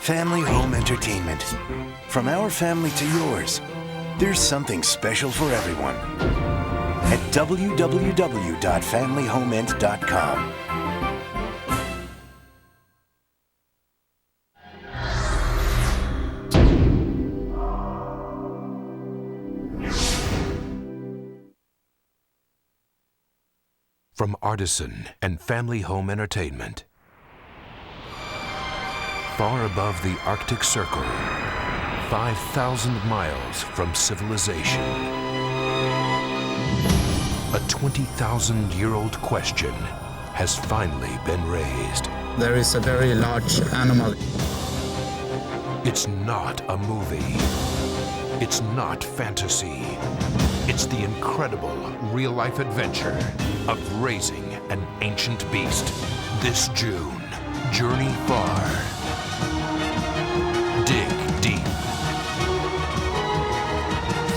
Family Home Entertainment. From our family to yours, there's something special for everyone. At www.familyhomeent.com. From Artisan and Family Home Entertainment. Far above the Arctic Circle, 5,000 miles from civilization, a 20,000-year-old question has finally been raised. There is a very large animal. It's not a movie. It's not fantasy. It's the incredible real-life adventure of raising an ancient beast. This June, journey far. Dig deep.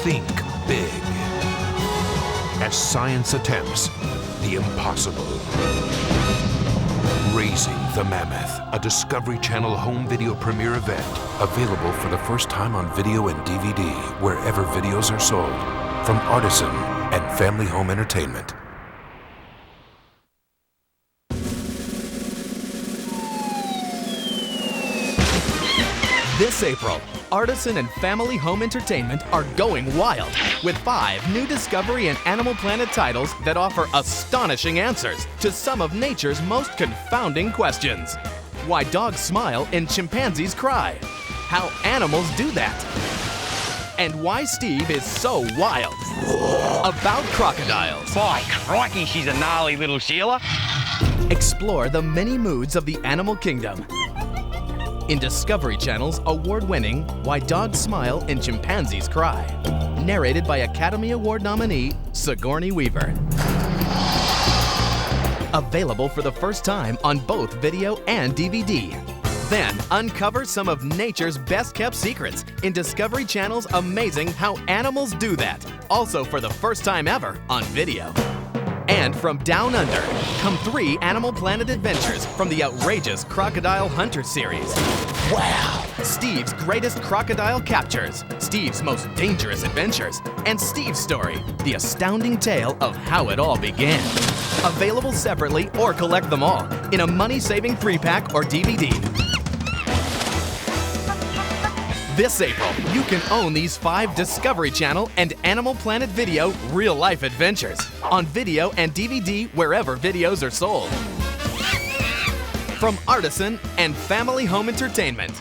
Think big. As science attempts the impossible. Raising the Mammoth, a Discovery Channel home video premiere event. Available for the first time on video and DVD, wherever videos are sold. From Artisan and Family Home Entertainment. This April, Artisan and Family Home Entertainment are going wild with 5 new Discovery and Animal Planet titles that offer astonishing answers to some of nature's most confounding questions. Why dogs smile and chimpanzees cry. How animals do that. And why Steve is so wild. About crocodiles. By crikey, she's a gnarly little Sheila. Explore the many moods of the animal kingdom. In Discovery Channel's award-winning Why Dogs Smile and Chimpanzees Cry. Narrated by Academy Award nominee Sigourney Weaver. Available for the first time on both video and DVD. Then uncover some of nature's best-kept secrets in Discovery Channel's amazing How Animals Do That, also for the first time ever on video. And from Down Under, come 3 Animal Planet adventures from the outrageous Crocodile Hunter series. Wow! Steve's greatest crocodile captures, Steve's most dangerous adventures, and Steve's story, the astounding tale of how it all began. Available separately or collect them all in a money-saving 3-pack or DVD. This April, you can own these 5 Discovery Channel and Animal Planet Video real-life adventures on video and DVD wherever videos are sold. From Artisan and Family Home Entertainment.